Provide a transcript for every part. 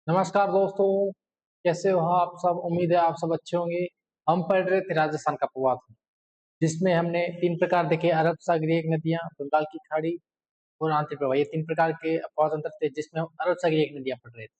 नमस्कार दोस्तों। कैसे हो आप सब? उम्मीद है आप सब अच्छे होंगे। हम पढ़ रहे थे राजस्थान का प्रवास, जिसमें हमने तीन प्रकार देखे: अरब सागरीय नदियां, बंगाल की खाड़ी और आंतरिक प्रवाह। ये तीन प्रकार के प्रवाह तंत्र थे, जिसमें हम अरब सागरीय नदियां पढ़ रहे थे,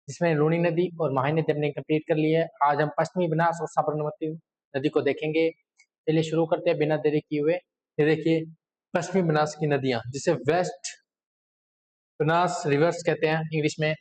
जिसमें लूनी नदी और माही नदी हमने कंप्लीट कर ली है। आज हम पश्चिमी बनास और साबरमती नदी को देखेंगे। चलिए शुरू करते हैं बिना देरी किए हुए। ये देखिए पश्चिमी बनास की नदियां, जिसे वेस्ट बनास रिवर्स कहते हैं इंग्लिश में।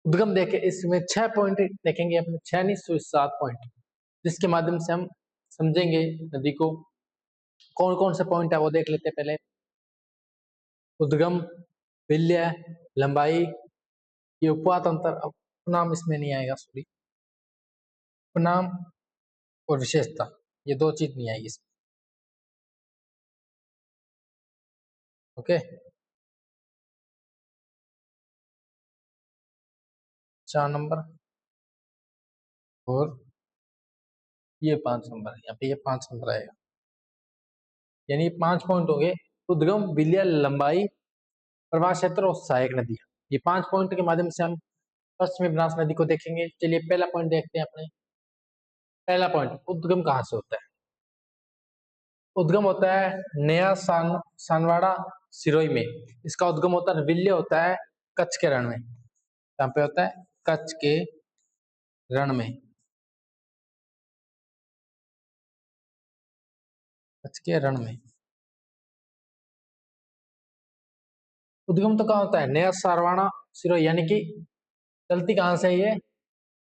उद्गम देखे इसमें 6 पॉइंट देखेंगे अपने, 6 नहीं 7 पॉइंट, जिसके माध्यम से हम समझेंगे नदी को। कौन कौन से पॉइंट है वो देख लेते हैं पहले। उद्गम, विलय, लंबाई, ये उपवात अंतर। अब उपनाम इसमें नहीं आएगा, सॉरी। उपनाम और विशेषता, ये दो चीज नहीं आएगी इसमें। ओके, 4 नंबर और ये 5 नंबर, यहाँ पे ये 5 नंबर आएगा, यानी 5 पॉइंट हो गए। उद्गम, विलय, लंबाई, प्रवाह क्षेत्र और सहायक नदी। ये 5 पॉइंट के माध्यम से हम पश्चिमी बनास नदी को देखेंगे। चलिए पहला पॉइंट देखते हैं अपने। पहला पॉइंट, उद्गम कहाँ से होता है? उद्गम होता है नया सानवाड़ा सिरोही में। इसका उद्गम होता है। विल्य होता है कच्छ के रण में। कहाँ पे होता है? कच्छ के रण में। कच्छ के रण में उद्गम तो कहाँ होता है? नया सारवाड़ा सिरोही, यानी कि चलती कहाँ से है ये?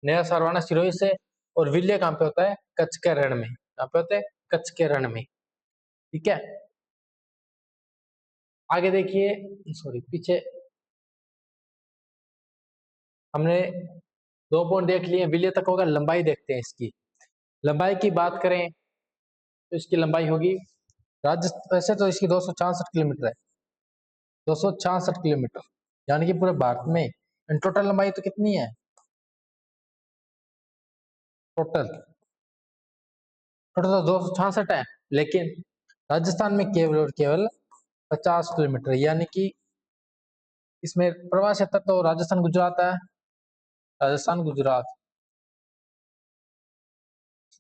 नया सारवाड़ा सिरोही से। और विल्य कहाँ पे होता है? कच्छ के रण में। कहाँ पे होता है? कच्छ के रण में। ठीक है, आगे देखिए, सॉरी पीछे हमने 2 पॉइंट देख लिए। विलय तक होगा, लंबाई देखते हैं इसकी। लंबाई की बात करें तो इसकी लंबाई होगी, वैसे तो इसकी 266 किलोमीटर है। 266 किलोमीटर, यानी कि पूरे भारत में टोटल लंबाई तो कितनी है? टोटल टोटल तो 266 है, लेकिन राजस्थान में केवल और केवल 50 किलोमीटर, यानी कि इसमें प्रवाह क्षेत्र तो राजस्थान गुजरात है। राजस्थान गुजरात,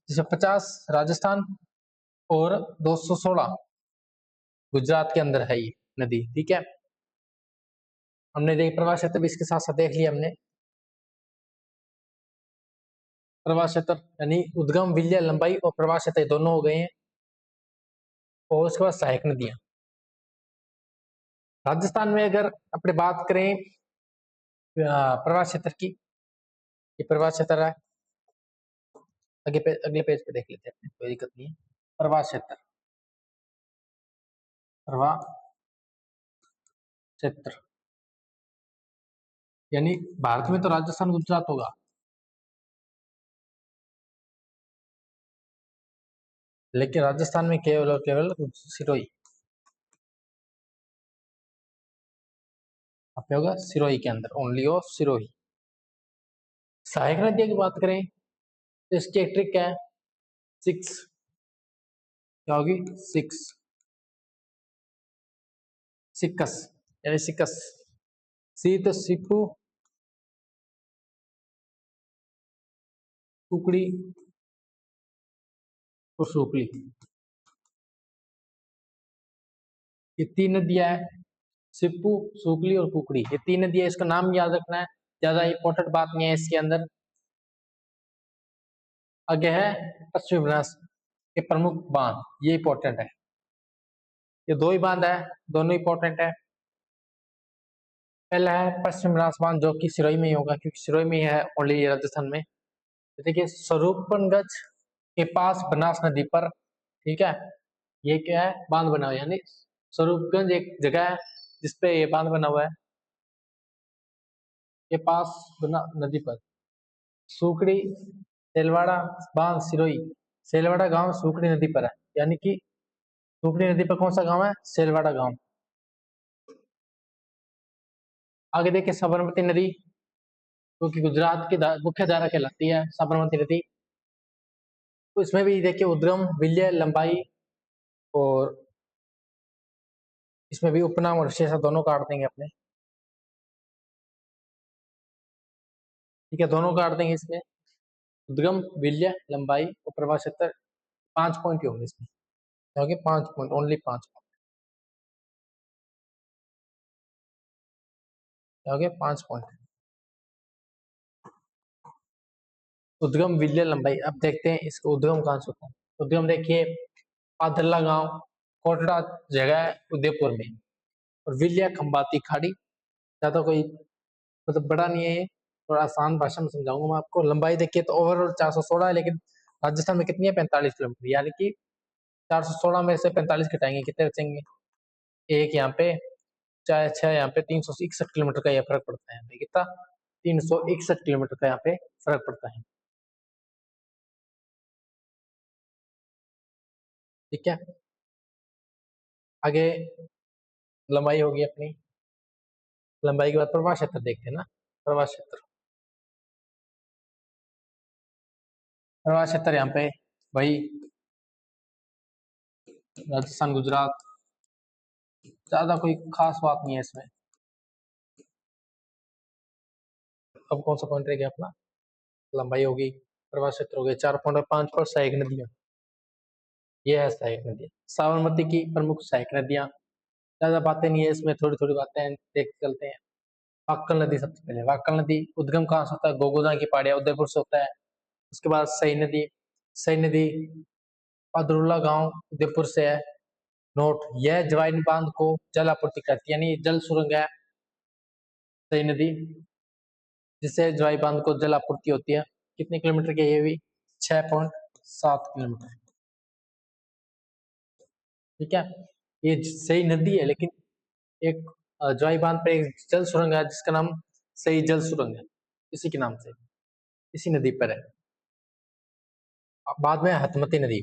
जिसमें 50 राजस्थान और 216 गुजरात के अंदर है ये नदी। ठीक है, हमने देख प्रवाह क्षेत्र भी इसके साथ साथ देख लिया हमने। प्रवाह क्षेत्र यानी उद्गम, विलय, लंबाई और प्रवाह क्षेत्र दोनों हो गए हैं। और उसके बाद सहायक नदियां। राजस्थान में अगर अपने बात करें प्रवाह क्षेत्र की, ये प्रवाह क्षेत्र है। अगले पेज पे देख लेते हैं, कोई दिक्कत नहीं है। प्रवाह क्षेत्र, प्रवाह क्षेत्र, यानी भारत में तो राजस्थान गुजरात होगा, लेकिन राजस्थान में केवल और केवल सिरोही। पे होगा सिरोही के अंदर, ओनली ऑफ सिरोही। सहायक नदियों की बात करें तो इसकी एक ट्रिक है, 6। क्या होगी? 6, सिक्कस, यानी सिक्कस। सी तो सीपू, कुकड़ी और सुकली, ये 3 नदियां है। सिप्पू, सुकली और कुकड़ी, ये 3 नदियां। इसका नाम याद रखना है, ज्यादा इंपॉर्टेंट बात नहीं है इसके अंदर। आगे है पश्चिमी बनास के प्रमुख बांध, ये इंपॉर्टेंट है। ये 2 ही बांध है, दोनों इंपॉर्टेंट है। पहला है पश्चिम बनास बांध, जो कि सिरोही में ही होगा, क्योंकि सिरोही में ही है ओनली राजस्थान में। तो देखिए स्वरूपनगंज के पास बनास नदी पर, ठीक है, ये क्या है? बांध बना हुआ है, यानी स्वरूपगंज एक जगह है जिसपे ये बांध बना हुआ है, के पास बना नदी पर। सुकड़ी, सेलवाड़ा बांध सिरोही। सेलवाड़ा गांव सुकड़ी नदी पर है, यानी कि सुकड़ी नदी पर कौन सा गांव है? सेलवाड़ा गांव। आगे देखिए साबरमती नदी, जो कि गुजरात की मुख्य धारा कहलाती है, साबरमती नदी। तो इसमें भी देखिए उद्गम, विलय, लंबाई और इसमें भी उपनाम और विशेषण दोनों काट देंगे अपने। ठीक है, दोनों काट देंगे इसमें। उद्गम, विल्य, लंबाई और प्रवाह क्षेत्र 5 पॉइंट ही होंगे इसमें। क्या 5 पॉइंट, ओनली 5 पॉइंट। क्या 5 पॉइंट। उद्गम, विल्य, लंबाई। अब देखते हैं इसको उद्गम कहाँ से होता है। उद्गम देखिए, पादरला गांव, कोटड़ा जगह है उदयपुर में। और विल्य खंबाती खाड़ी, ज्यादा कोई मतलब बड़ा नहीं है ये, थोड़ा आसान भाषा में समझाऊंगा मैं आपको। लंबाई देखिए तो ओवरऑल 416 है, लेकिन राजस्थान में कितनी है, 45 किलोमीटर, यानी कि 416 में से 45 घटाएंगे, कितने बचेंगे, एक यहाँ पे, चाहे 6 यहाँ पे, 361 किलोमीटर का यह फर्क पड़ता है यहाँ पे। कितना, 361 किलोमीटर का यहाँ पे फर्क पड़ता है। ठीक है, आगे लंबाई होगी अपनी। लंबाई के बाद प्रवाह क्षेत्र देखते हैं ना। प्रवाह क्षेत्र, प्रवाह क्षेत्र यहाँ पे वही राजस्थान, गुजरात, ज्यादा कोई खास बात नहीं है इसमें। अब कौन सा पॉइंट रह गया अपना, लंबाई होगी, प्रवाह क्षेत्र हो गए, 4.5 पर सहायक नदियां, ये है सहायक नदियां। साबरमती की प्रमुख सहायक नदियां, ज्यादा बातें नहीं है इसमें, थोड़ी थोड़ी बातें देख चलते हैं। वाक्कल नदी सबसे पहले। वाक्कल नदी उद्गम कहाँ से होता है, गोगोदा की पहाड़ियां उदयपुर से होता है। उसके बाद सई नदी, सई नदी पदरुला गांव उदयपुर से है। नोट, यह ज्वाइन बांध को जल आपूर्ति करती है, यानी जल सुरंग है सई नदी, जिससे ज्वाई बांध को जल आपूर्ति होती है। कितने किलोमीटर की है ये भी, 6.7 किलोमीटर। ठीक है, ये सही नदी है, लेकिन एक ज्वाई बांध पे एक जल सुरंग है जिसका नाम सही जल सुरंग है, इसी के नाम से, इसी नदी पर है। बाद में हथमती नदी,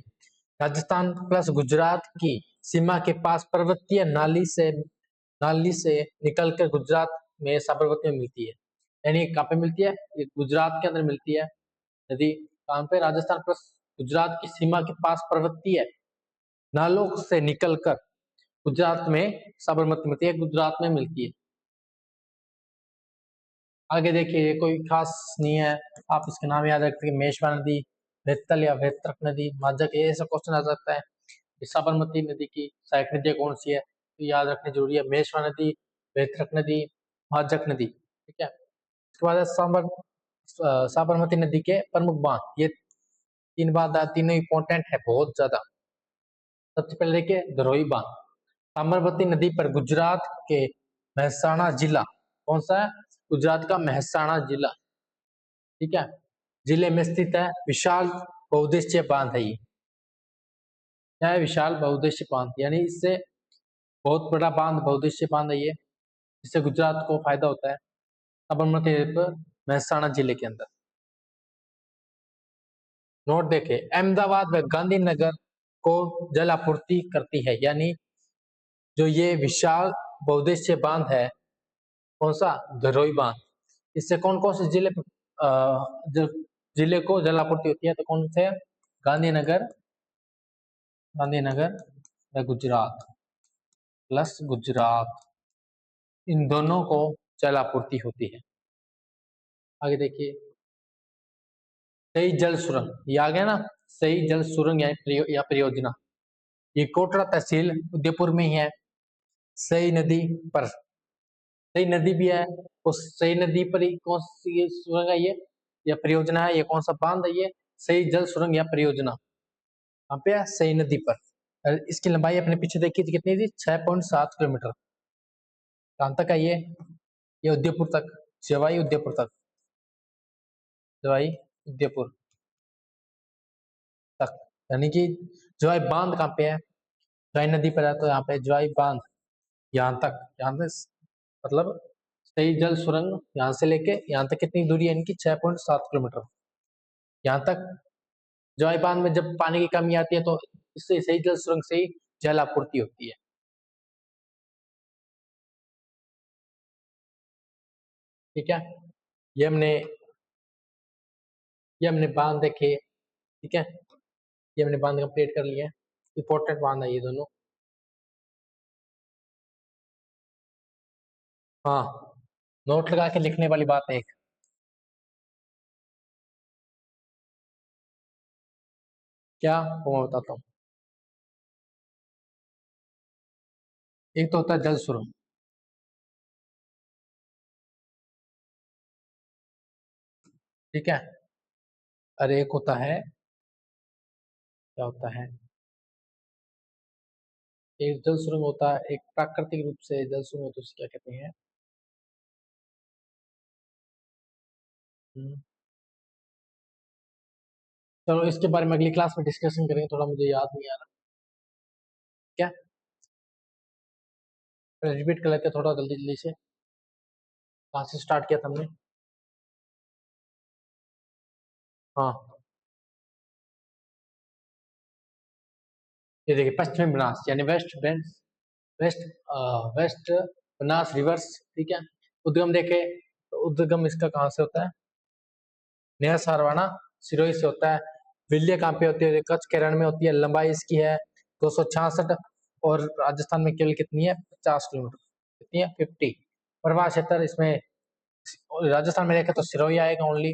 राजस्थान प्लस गुजरात की सीमा के पास पर्वतीय नाली से निकलकर गुजरात में साबरमती में मिलती है। यानी कहाँ पे मिलती है, ये गुजरात के अंदर मिलती है नदी। कहाँ पे, राजस्थान प्लस गुजरात की सीमा के पास पर्वतीय नालों से निकलकर गुजरात में साबरमती मिलती है, गुजरात में मिलती है। आगे देखिए, कोई खास नहीं है, आप इसके नाम याद रखते हैं, मेश्वा नदी, वेत्तल या वेत्रक नदी, माजक, ये ऐसा क्वेश्चन आ सकता है। साबरमती नदी की सहायक नदी कौन सी है, तो याद रखनी जरूरी है, मेश्वा नदी, वेत्रक नदी, माजक नदी। ठीक है, उसके बाद साबरमती नदी के प्रमुख बांध, ये 3 बांध, तीनों इंपॉर्टेंट है बहुत ज्यादा। सबसे पहले देखिए धरोई बांध, साबरमती नदी पर गुजरात के महसाणा जिला, कौन सा है, गुजरात का महसाणा जिला, ठीक है, जिले में स्थित है। विशाल बहुउद्देशीय बांध है ये, क्या है, विशाल बहुउद्देशीय बांध, यानी इससे बहुत बड़ा बांध, बहुउद्देशीय बांध है ये, जिससे गुजरात को फायदा होता है साबरमती नदी पर महसाणा जिले के अंदर। नोट देखे, अहमदाबाद व गांधीनगर को जल आपूर्ति करती है, यानी जो ये विशाल बहुउद्देशीय बांध है, कौन सा, धरोई बांध, इससे कौन कौन से जो जिले को जल आपूर्ति होती है, तो कौन से, गांधीनगर, गांधीनगर व गुजरात, प्लस गुजरात, इन दोनों को जल आपूर्ति होती है। आगे देखिए, सही जल सुरंग, ये आ गया ना, सही जल सुरंग या परियोजना, ये कोटरा तहसील उदयपुर में ही है। सही नदी पर, सही नदी भी है, उस सही नदी पर ही कौन सी ये सुरंग है, ये या परियोजना है, ये कौन सा बांध है, ये सही जल सुरंग या परियोजना, कहाँ पे है, सही नदी पर। इसकी लंबाई अपने पीछे देखी थी, कितनी थी, 6.7 किलोमीटर। कहाँ तक है ये उदयपुर तक, जवाई उदयपुर तक, जवाई उदयपुर तक, यानी कि जवाई बांध कहाँ पे है, जवाई नदी पर है, तो यहाँ पे जवाई बांध, यहाँ तक, यहाँ से मतलब सही जल सुरंग यहाँ से लेके यहाँ तक कितनी दूरी है इनकी, 6.7 किलोमीटर। यहाँ तक जवाई बांध में जब पानी की कमी आती है तो इससे सही जल सुरंग से ही जल आपूर्ति होती है। ठीक है, ये हमने ये हमने बांध देखे। ठीक है, ये हमने बांध कंप्लीट कर लिया है, इंपॉर्टेंट बांध है ये दोनों। हाँ, नोट लगा के लिखने वाली बात है एक, क्या वो मैं बताता हूँ। एक तो होता है जल सुरंग, ठीक है, और एक होता है, क्या होता है, एक जल सुरंग होता है, एक प्राकृतिक रूप से जल सुरंग होता है, उसे क्या कहते हैं। हम्म, चलो इसके बारे में अगली क्लास में डिस्कशन करेंगे, थोड़ा मुझे याद नहीं आ रहा। क्या, रिपीट कर लेते हैं थोड़ा जल्दी जल्दी से, कहाँ से स्टार्ट किया था हमने। हाँ, ये देखिए पश्चिमी बनास यानी वेस्ट वेस्ट बनास रिवर्स, ठीक है। उद्गम देखे तो उद्गम इसका कहाँ से होता है, नया सारवाना सिरोही से होता है। विल्य कहाँ पे होती है, कच्छ के रण में होती है। लंबाई इसकी है 266, और राजस्थान में केवल कितनी है, 50 किलोमीटर, कितनी है, 50। प्रवाह क्षेत्र इसमें राजस्थान में देखे तो सिरोही आएगा ओनली,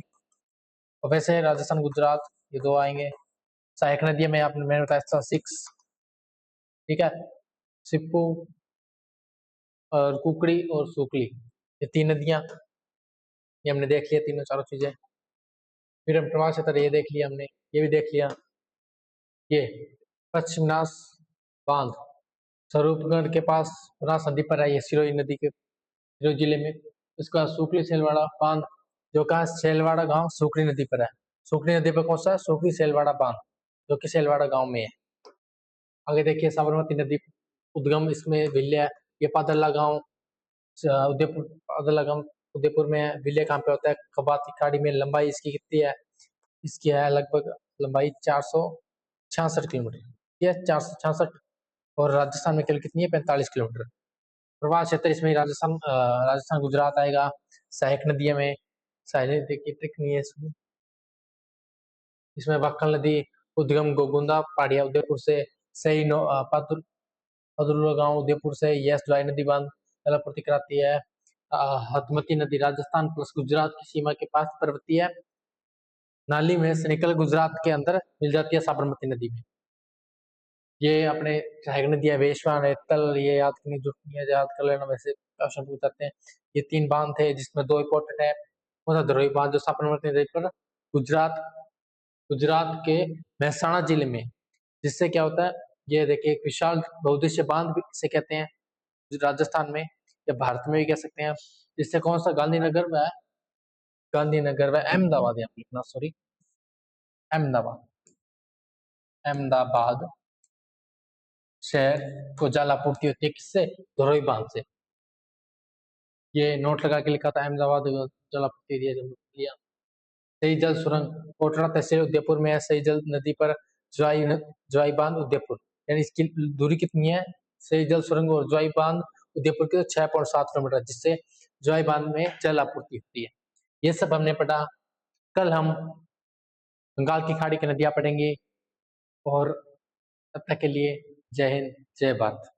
और वैसे राजस्थान गुजरात ये दो आएंगे। सहायक नदी में आपने मैंने बताया था 6, ठीक है, सिप्पू और कुकड़ी और सुकली, ये 3 नदियां, ये हमने देख लिया तीनों चारों चीजें। फिर हम प्रवाह क्षेत्र ये देख लिया हमने, ये भी देख लिया। ये पश्चिमनाथ बांध स्वरूपगढ़ के पास बनास नदी पर है, ये सिरोही नदी के सिरोही जिले में। इसका सुकली सेलवाड़ा बांध जो कहा सेलवाड़ा गांव सुकली नदी पर है। सुकली नदी पर कौन सा है, सुकली सेलवाड़ा बांध, जो कि सेलवाड़ा गांव में है। आगे देखिए साबरमती नदी उद्गम इसमें विल्य है, ये पादला गांव उदयपुर, पादला गांव उदयपुर में है। विल्य कहाँ पे होता है, खबाती खाड़ी में। लंबाई इसकी कितनी है, इसकी है लगभग लंबाई 466 किलोमीटर, ये 466, और राजस्थान में केवल कितनी है, 45 किलोमीटर। प्रवाह क्षेत्र इसमें राजस्थान गुजरात आएगा। सहायक नदियों में, सहायक नदी की ट्रिक नहीं है इसमें, इसमें बक्कल नदी उद्गम गोगुंदा पहाड़िया उदयपुर से, सही पदुल्ला गांव उदयपुर से, यस द्वाई नदी बांध जलापूर्ति कराती है। हथमती नदी राजस्थान प्लस गुजरात की सीमा के पास पर्वतीय नाली में से निकल गुजरात के अंदर मिल जाती है साबरमती नदी में। ये अपने सहायक नदियां वेश्वा रेतल, ये याद करनी जरूरत नहीं है, याद कर लेना, वैसे क्वेश्चन पूछते हैं। ये 3 बांध थे जिसमें 2 इंपॉर्टेंट है। कौन सा, धरोई बांध जो साबरमती नदी पर गुजरात गुजरात के महसाणा जिले में, जिससे क्या होता है, ये देखिए एक विशाल बहुउद्देशीय बांध भी इसे कहते हैं, राजस्थान में या भारत में भी कह सकते हैं। जिससे कौन सा, गांधीनगर व अहमदाबाद, यहाँ पे लिखना, सॉरी, अहमदाबाद, अहमदाबाद शहर को जल आपूर्ति होती है, किससे, धरोई बांध से। ये नोट लगा के लिखा था, अहमदाबाद जल आपूर्ति एरिया जब लिया। सही जल सुरंग कोटड़ा तहसील उदयपुर में है। सही जल नदी पर ज्वाई बांध उदयपुर, यानी इसकी दूरी कितनी है, सही जल सुरंग और ज्वाई बांध उदयपुर की, 6.7 किलोमीटर, जिससे ज्वाई बांध में जल आपूर्ति होती है। ये सब हमने पढ़ा। कल हम बंगाल की खाड़ी की नदियां पढ़ेंगे, और तब तक के लिए जय हिंद जय भारत।